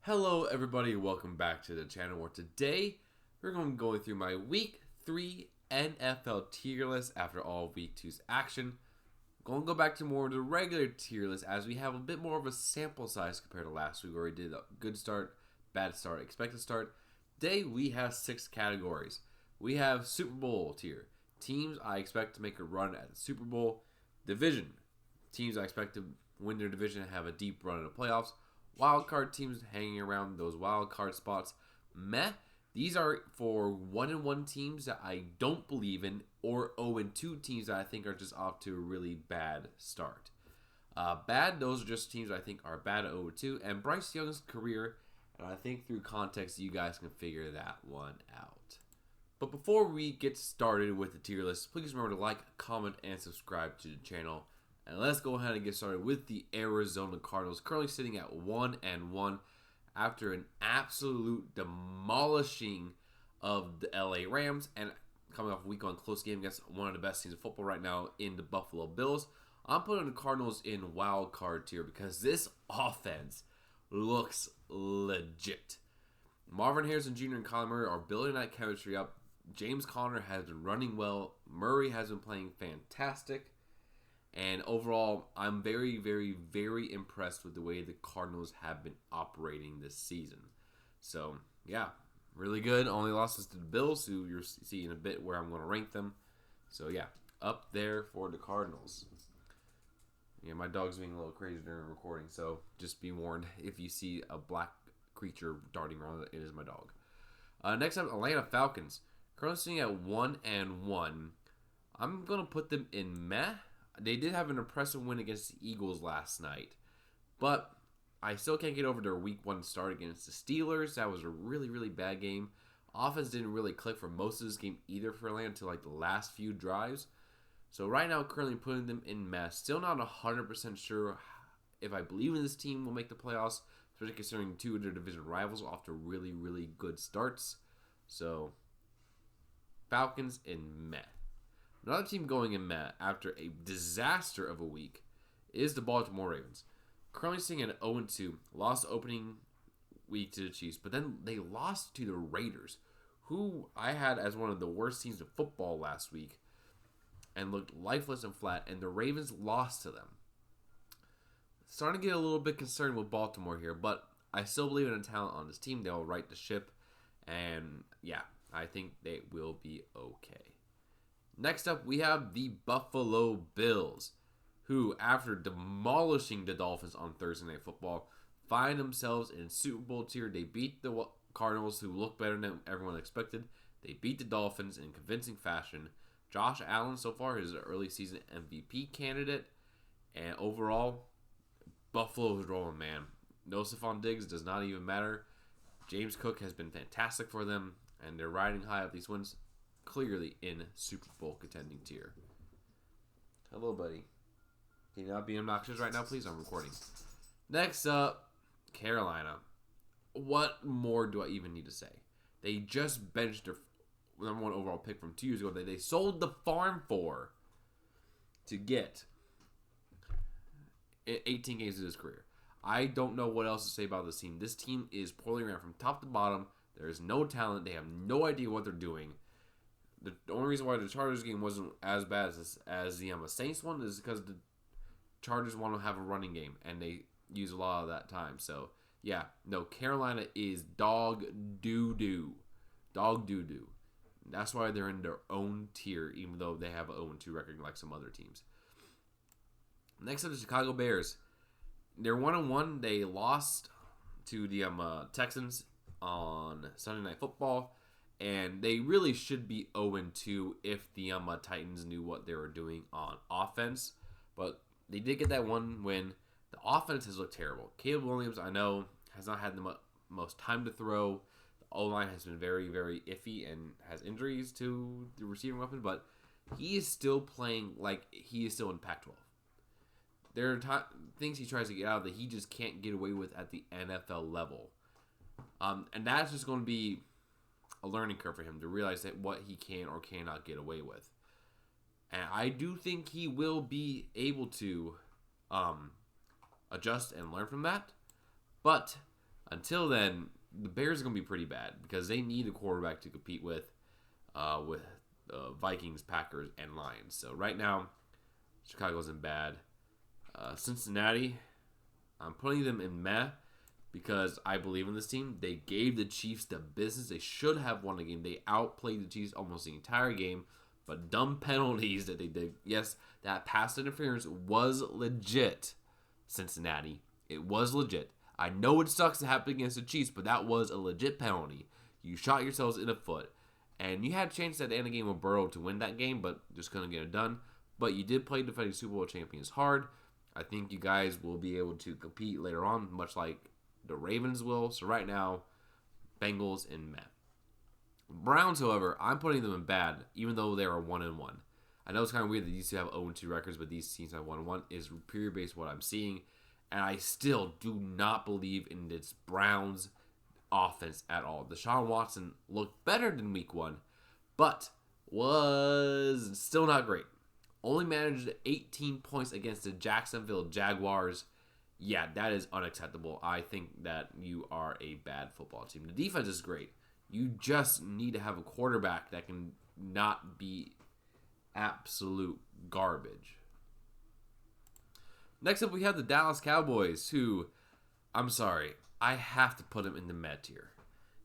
Hello everybody, welcome back to the channel where today we're going to be going through my week 3 NFL tier list after all week 2's action. I'm going to go back to more of the regular tier list as we have a bit more of a sample size compared to last week where we did a good start, bad start, expected start. Today we have 6 categories. We have Super Bowl tier, teams I expect to make a run at the Super Bowl. Division, teams I expect to win their division and have a deep run in the playoffs. Wild card teams hanging around those wild card spots. Meh. These are for 1-1 teams that I don't believe in, or 0-2 teams that I think are just off to a really bad start. Bad, those are just teams I think are bad at 0-2, and Bryce Young's career, and I think through context you guys can figure that one out. But before we get started with the tier list, please remember to like, comment, and subscribe to the channel. And let's go ahead and get started with the Arizona Cardinals, currently sitting at 1-1 after an absolute demolishing of the LA Rams and coming off a week-long close game against one of the best teams of football right now in the Buffalo Bills. I'm putting the Cardinals in wild card tier because this offense looks legit. Marvin Harrison Jr. and Kyler Murray are building that chemistry up. James Conner has been running well. Murray has been playing fantastic. And overall, I'm very, very, very impressed with the way the Cardinals have been operating this season. So, yeah, really good. Only losses to the Bills, who you're seeing a bit where I'm going to rank them. So, yeah, up there for the Cardinals. Yeah, my dog's being a little crazy during recording, so just be warned if you see a black creature darting around, it is my dog. Next up, Atlanta Falcons. Currently sitting at 1-1. I'm going to put them in meh. They did have an impressive win against the Eagles last night, but I still can't get over their week 1 start against the Steelers. That was a really, really bad game. Offense didn't really click for most of this game either for Atlanta until like the last few drives. So right now, currently putting them in mess. Still not 100% sure if I believe in this team will make the playoffs, especially considering 2 of their division rivals off to really, really good starts. So, Falcons in meh. Another team going in meh after a disaster of a week is the Baltimore Ravens. Currently sitting at 0-2, lost opening week to the Chiefs, but then they lost to the Raiders, who I had as one of the worst teams in football last week and looked lifeless and flat, and the Ravens lost to them. Starting to get a little bit concerned with Baltimore here, but I still believe in the talent on this team. They'll right the ship, and yeah, I think they will be okay. Next up, we have the Buffalo Bills, who, after demolishing the Dolphins on Thursday Night Football, find themselves in Super Bowl tier. They beat the Cardinals, who look better than everyone expected. They beat the Dolphins in convincing fashion. Josh Allen, so far, is an early season MVP candidate. And overall, Buffalo is rolling, man. No Stephon Diggs does not even matter. James Cook has been fantastic for them, and they're riding high up these wins. Clearly in Super Bowl contending tier. Hello, buddy. Can you not be obnoxious right now, please? I'm recording. Next up, Carolina. What more do I even need to say? They just benched their number 1 overall pick from 2 years ago that they sold the farm for to get 18 games of his career. I don't know what else to say about this team. This team is poorly ran from top to bottom. There is no talent. They have no idea what they're doing. The only reason why the Chargers game wasn't as bad as the Saints one is because the Chargers want to have a running game, and they use a lot of that time. So, yeah, no, Carolina is dog doo-doo. Dog doo-doo. That's why they're in their own tier, even though they have an 0-2 record like some other teams. Next up, the Chicago Bears. They're 1-1. They lost to the Texans on Sunday Night Football. And they really should be 0-2 if the Titans knew what they were doing on offense. But they did get that one win. The offense has looked terrible. Caleb Williams, I know, has not had the most time to throw. The O-line has been very, very iffy and has injuries to the receiving weapon. But he is still playing like he is still in Pac-12. There are things he tries to get out of that he just can't get away with at the NFL level. And that's just going to be a learning curve for him to realize that what he can or cannot get away with. And I do think he will be able to adjust and learn from that. But Until then, the Bears are going to be pretty bad because they need a quarterback to compete with Vikings, Packers, and Lions. So right now, Chicago's in bad. Cincinnati, I'm putting them in meh because I believe in this team. They gave the Chiefs the business. They should have won the game. They outplayed the Chiefs almost the entire game, but dumb penalties that they did. Yes, that pass interference was legit, Cincinnati. It was legit. I know it sucks to happen against the Chiefs, but that was a legit penalty. You shot yourselves in the foot. And you had a chance at the end of the game with Burrow to win that game, but just couldn't get it done. But you did play defending Super Bowl champions hard. I think you guys will be able to compete later on, much like the Ravens will. So right now, Bengals and meh. Browns, however, I'm putting them in bad, even though they are 1-1. I know it's kind of weird that these two have 0-2 records, but these teams have 1-1. Is pure based what I'm seeing. And I still do not believe in this Browns offense at all. Deshaun Watson looked better than week 1, but was still not great. Only managed 18 points against the Jacksonville Jaguars. Yeah, that is unacceptable. I think that you are a bad football team. The defense is great. You just need to have a quarterback that can not be absolute garbage. Next up, we have the Dallas Cowboys, who, I'm sorry, I have to put them in the meh tier.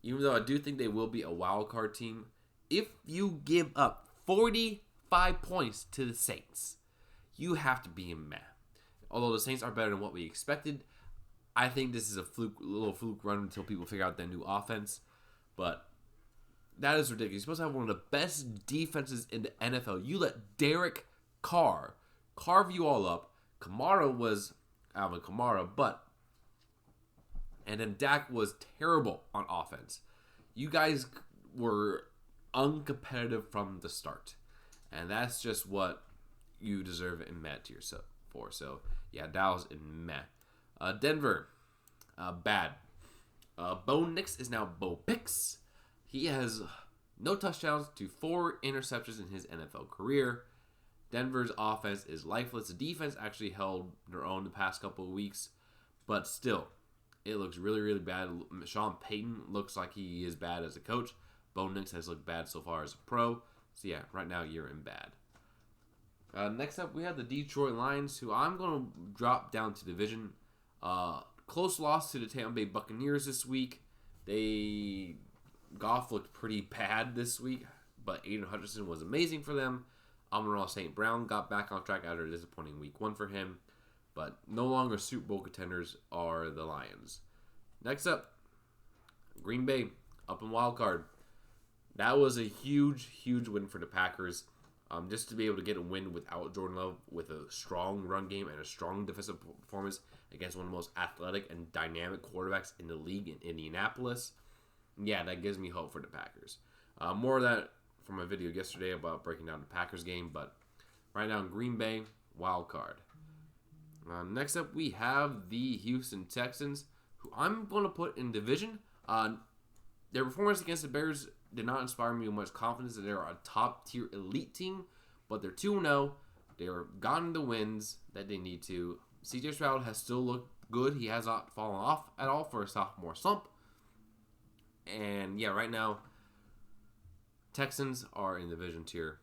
Even though I do think they will be a wild card team, if you give up 45 points to the Saints, you have to be in meh. Although the Saints are better than what we expected, I think this is a little fluke run until people figure out their new offense. But that is ridiculous. You're supposed to have one of the best defenses in the NFL. You let Derek Carr carve you all up. Kamara was Alvin Kamara, and then Dak was terrible on offense. You guys were uncompetitive from the start. And that's just what you deserve in meh tier for. So, yeah, Dallas in meh. Denver, bad. Bo Nix is now Bo Picks. He has no touchdowns to 4 interceptions in his NFL career. Denver's offense is lifeless. The defense actually held their own the past couple of weeks. But still, it looks really, really bad. Sean Payton looks like he is bad as a coach. Bo Nix has looked bad so far as a pro. So, yeah, right now you're in bad. Next up, we have the Detroit Lions, who I'm going to drop down to division. Close loss to the Tampa Bay Buccaneers this week. Goff looked pretty bad this week, but Aiden Hutchinson was amazing for them. Amon-Ra St. Brown got back on track after a disappointing week 1 for him, but no longer Super Bowl contenders are the Lions. Next up, Green Bay, up in wild card. That was a huge, huge win for the Packers. Just to be able to get a win without Jordan Love with a strong run game and a strong defensive performance against one of the most athletic and dynamic quarterbacks in the league in Indianapolis. Yeah, that gives me hope for the Packers. More of that from my video yesterday about breaking down the Packers game, but right now in Green Bay, wild card. Next up, we have the Houston Texans, who I'm going to put in division. Their performance against the Bears did not inspire me with much confidence that they're a top-tier elite team, but they're 2-0. They're gotten the wins that they need to. CJ Stroud has still looked good. He has not fallen off at all for a sophomore slump. And, yeah, right now, Texans are in division tier,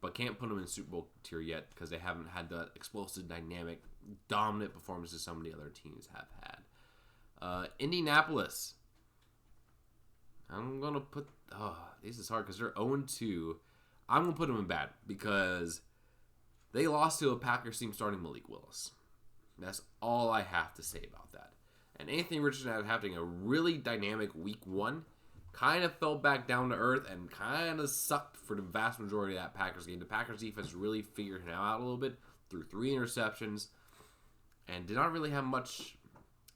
but can't put them in Super Bowl tier yet because they haven't had the explosive, dynamic, dominant performances some of the other teams have had. Indianapolis. I'm going to put... this is hard because they're 0-2. I'm going to put them in bad because they lost to a Packers team starting Malik Willis. That's all I have to say about that. And Anthony Richardson having a really dynamic week 1 kind of fell back down to earth and kind of sucked for the vast majority of that Packers game. The Packers defense really figured him out a little bit through 3 interceptions and did not really have much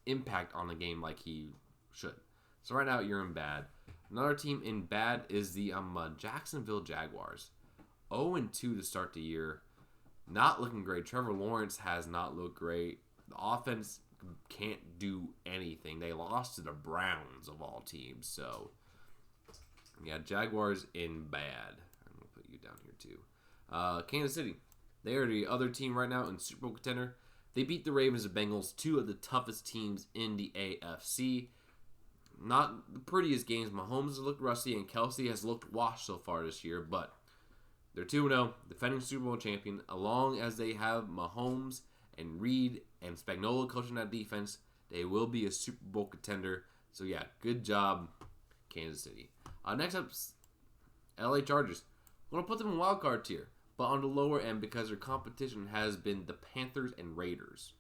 impact on the game like he should. So right now you're in bad. Another team in bad is the Jacksonville Jaguars. 0-2 to start the year. Not looking great. Trevor Lawrence has not looked great. The offense can't do anything. They lost to the Browns of all teams. So, yeah, Jaguars in bad. I'm going to put you down here too. Kansas City. They are the other team right now in Super Bowl contender. They beat the Ravens and Bengals, 2 of the toughest teams in the AFC. not the prettiest games. Mahomes has looked rusty, and Kelsey has looked washed so far this year, but they're 2-0, defending Super Bowl champion. As long as they have Mahomes and Reed and Spagnuolo coaching that defense, they will be a Super Bowl contender. So, yeah, good job, Kansas City. Next up, LA Chargers. I'm going to put them in wild card tier, but on the lower end because their competition has been the Panthers and Raiders.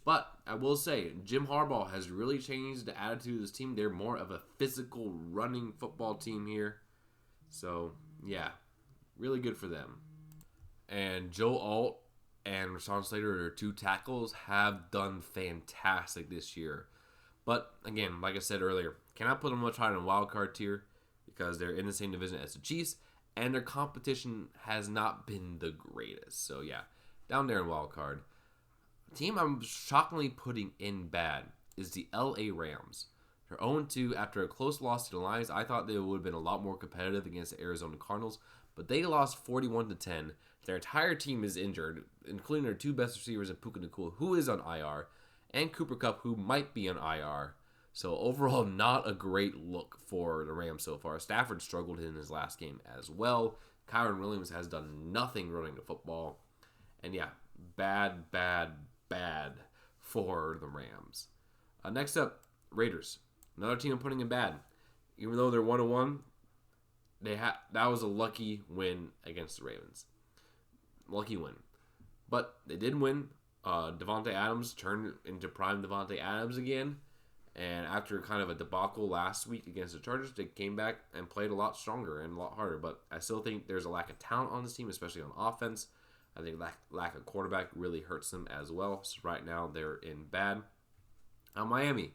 But I will say, Jim Harbaugh has really changed the attitude of this team. They're more of a physical, running football team here. So, yeah, really good for them. And Joe Alt and Rashawn Slater, their 2 tackles, have done fantastic this year. But, again, like I said earlier, cannot put them much higher in wild card tier because they're in the same division as the Chiefs, and their competition has not been the greatest. So, yeah, down there in wild card. Team I'm shockingly putting in bad is the LA Rams. They're 0-2 after a close loss to the Lions. I thought they would have been a lot more competitive against the Arizona Cardinals, but they lost 41-10. Their entire team is injured, including their 2 best receivers in Puka Nacua, who is on IR, and Cooper Kupp, who might be on IR. So overall, not a great look for the Rams so far. Stafford struggled in his last game as well. Kyron Williams has done nothing running the football. And yeah, bad for the Rams. Next up, Raiders. Another team I'm putting in bad. Even though they're 1-1, that was a lucky win against the Ravens. Lucky win. But they did win. Devontae Adams turned into prime Devontae Adams again. And after kind of a debacle last week against the Chargers, they came back and played a lot stronger and a lot harder. But I still think there's a lack of talent on this team, especially on offense. I think lack of quarterback really hurts them as well. So right now they're in bad. Miami.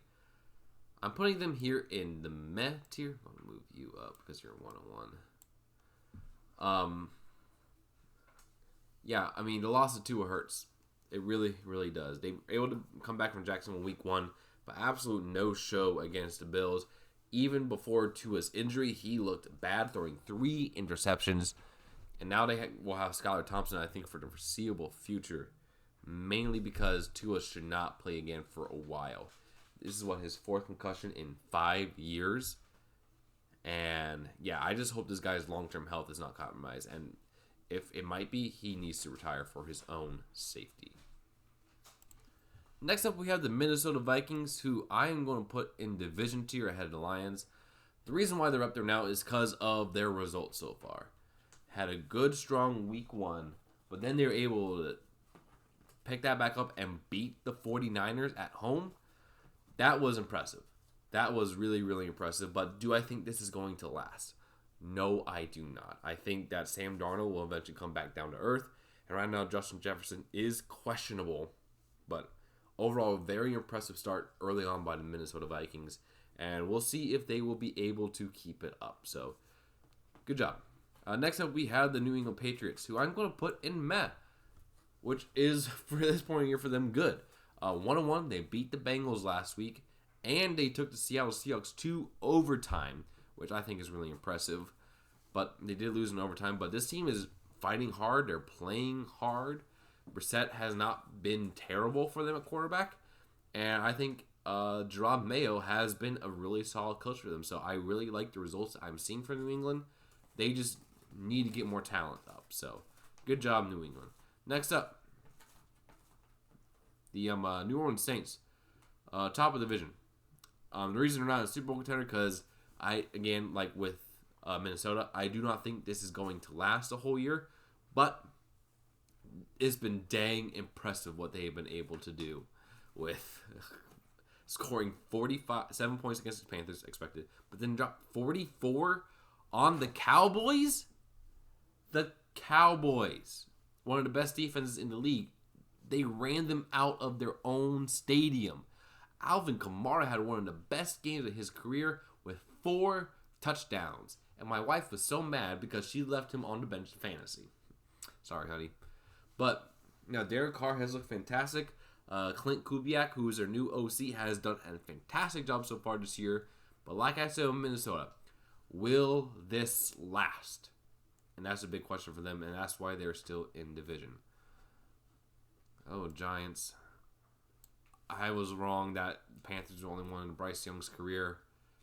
I'm putting them here in the meh tier. I'm going to move you up because you're 1-1. Yeah, I mean, the loss of Tua hurts. It really, really does. They were able to come back from Jacksonville week 1, but absolute no-show against the Bills. Even before Tua's injury, he looked bad, throwing 3 interceptions. And now they will have Skylar Thompson, I think, for the foreseeable future, mainly because Tua should not play again for a while. This is his 4th concussion in 5 years. And, yeah, I just hope this guy's long-term health is not compromised. And if it might be, he needs to retire for his own safety. Next up, we have the Minnesota Vikings, who I am going to put in division tier ahead of the Lions. The reason why they're up there now is because of their results so far. Had a good, strong week 1, but then they were able to pick that back up and beat the 49ers at home. That was impressive. That was really, really impressive. But do I think this is going to last? No, I do not. I think that Sam Darnold will eventually come back down to earth. And right now, Justin Jefferson is questionable. But overall, very impressive start early on by the Minnesota Vikings. And we'll see if they will be able to keep it up. So, good job. Next up, we have the New England Patriots, who I'm going to put in meh, which is, for this point of year, for them, good. 1-1, they beat the Bengals last week, and they took the Seattle Seahawks to overtime, which I think is really impressive. But they did lose in overtime, but this team is fighting hard. They're playing hard. Brissett has not been terrible for them at quarterback, and I think Jerome Mayo has been a really solid coach for them. So I really like the results I'm seeing for New England. They just need to get more talent up. So, good job, New England. Next up, the New Orleans Saints, top of the division. The reason they're not a Super Bowl contender because again, like with Minnesota, I do not think this is going to last a whole year, but it's been dang impressive what they have been able to do with scoring 7 points against the Panthers expected, but then dropped 44 on the Cowboys. The Cowboys, one of the best defenses in the league, they ran them out of their own stadium. Alvin Kamara had one of the best games of his career with 4 touchdowns. And my wife was so mad because she left him on the bench in fantasy. Sorry, honey. But, Derek Carr has looked fantastic. Clint Kubiak, who is their new OC, has done a fantastic job so far this year. But like I said in Minnesota, will this last? And that's a big question for them, and that's why they're still in division. Oh, Giants. I was wrong that Panthers were only one in Bryce Young's career.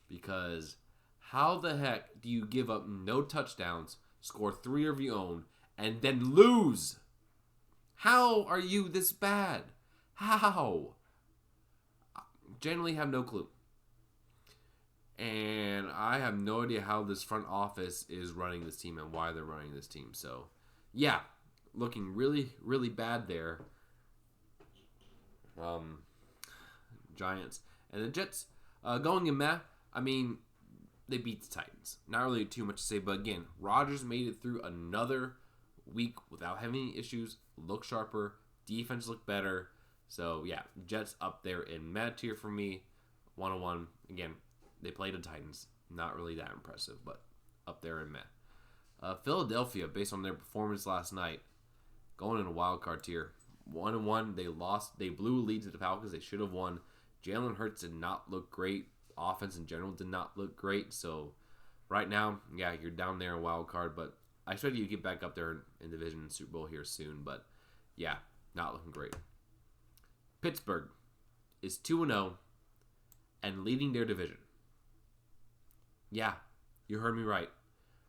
because how the heck do you give up no touchdowns, score 3 of your own, and then lose? How are you this bad? How? Genuinely have no clue. And I have no idea how this front office is running this team and why they're running this team. So, yeah, looking really, really bad there. Giants. And the Jets, going in meh, I mean, they beat the Titans. Not really too much to say, but again, Rodgers made it through another week without having any issues. Look sharper. Defense look better. So, yeah, Jets up there in meh tier for me. 1-1. Again, they played the Titans. Not really that impressive, but up there in meh. Philadelphia, based on their performance last night, going in a wild card tier. 1-1. They lost. They blew a lead to the Falcons. They should have won. Jalen Hurts did not look great. Offense in general did not look great. So, right now, yeah, you're down there in wild card, but I expect you to get back up there in division and Super Bowl here soon. But, yeah, not looking great. Pittsburgh is 2-0 and leading their division. Yeah, you heard me right.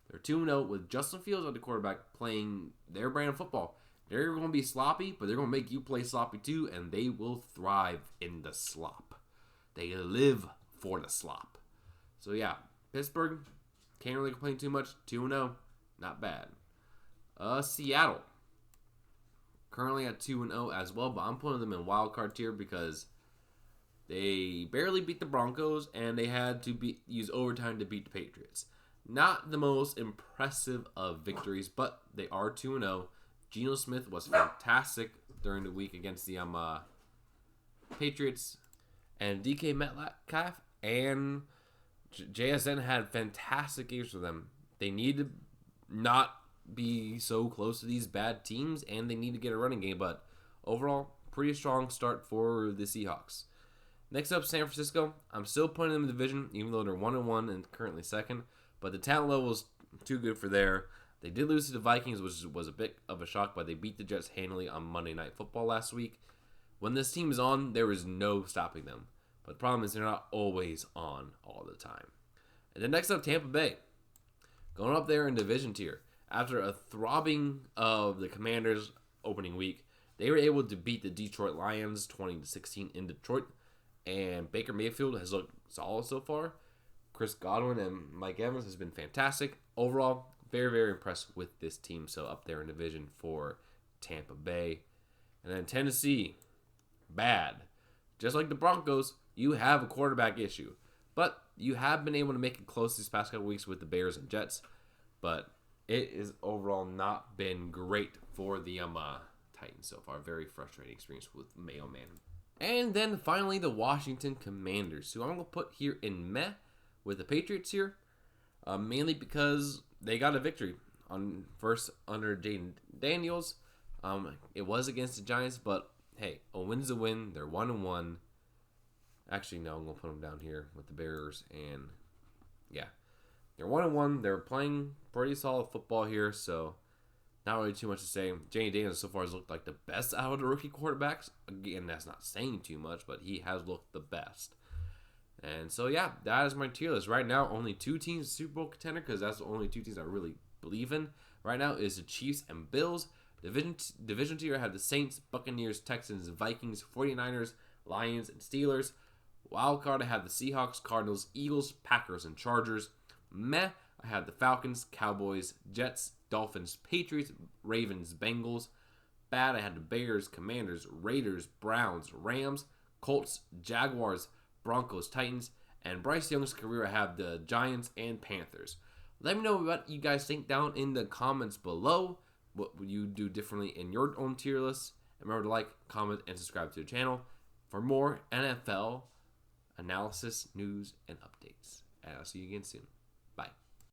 They're 2-0 with Justin Fields at the quarterback playing their brand of football. They're going to be sloppy, but they're going to make you play sloppy too, and they will thrive in the slop. They live for the slop. So, yeah, Pittsburgh, can't really complain too much. 2-0, not bad. Seattle, currently at 2-0 as well, but I'm putting them in wild card tier because they barely beat the Broncos, and they had to use overtime to beat the Patriots. Not the most impressive of victories, but they are 2-0. Geno Smith was fantastic during the week against the Patriots. And DK Metcalf and JSN had fantastic games for them. They need to not be so close to these bad teams, and they need to get a running game. But overall, pretty strong start for the Seahawks. Next up, San Francisco. I'm still putting them in the division, even though they're 1-1 and currently second. But the talent level is too good for there. They did lose to the Vikings, which was a bit of a shock, but they beat the Jets handily on Monday Night Football last week. When this team is on, there is no stopping them. But the problem is they're not always on all the time. And then next up, Tampa Bay. Going up there in division tier. After a throbbing of the Commanders opening week, they were able to beat the Detroit Lions 20-16 in Detroit. And Baker Mayfield has looked solid so far. Chris Godwin and Mike Evans has been fantastic. Overall, very, very impressed with this team. So up there in division for Tampa Bay. And then Tennessee, bad. Just like the Broncos, you have a quarterback issue. But you have been able to make it close these past couple weeks with the Bears and Jets. But it is overall not been great for the Titans so far. Very frustrating experience with Mayo Man. And then finally the Washington Commanders, who I'm going to put here in meh with the Patriots here. Mainly because they got a victory on first under Jaden Daniels. It was against the Giants, but hey, a win's a win. They're 1-1. Actually, no, I'm going to put them down here with the Bears. And yeah, they're 1-1. They're playing pretty solid football here, so not really too much to say. Jaden Daniels so far has looked like the best out of the rookie quarterbacks. Again, that's not saying too much, but he has looked the best. And so, yeah, that is my tier list. Right now, only 2 teams Super Bowl contender, because that's the only 2 teams I really believe in. Right now is the Chiefs and Bills. Division tier, I have the Saints, Buccaneers, Texans, Vikings, 49ers, Lions, and Steelers. Wild card, I have the Seahawks, Cardinals, Eagles, Packers, and Chargers. Meh, I have the Falcons, Cowboys, Jets, Dolphins, Patriots, Ravens, Bengals. Bad, I had the Bears, Commanders, Raiders, Browns, Rams, Colts, Jaguars, Broncos, Titans, and Bryce Young's career, I have the Giants and Panthers. Let me know what you guys think down in the comments below. What would you do differently in your own tier list? And remember to like, comment, and subscribe to the channel for more NFL analysis, news, and updates. And I'll see you again soon.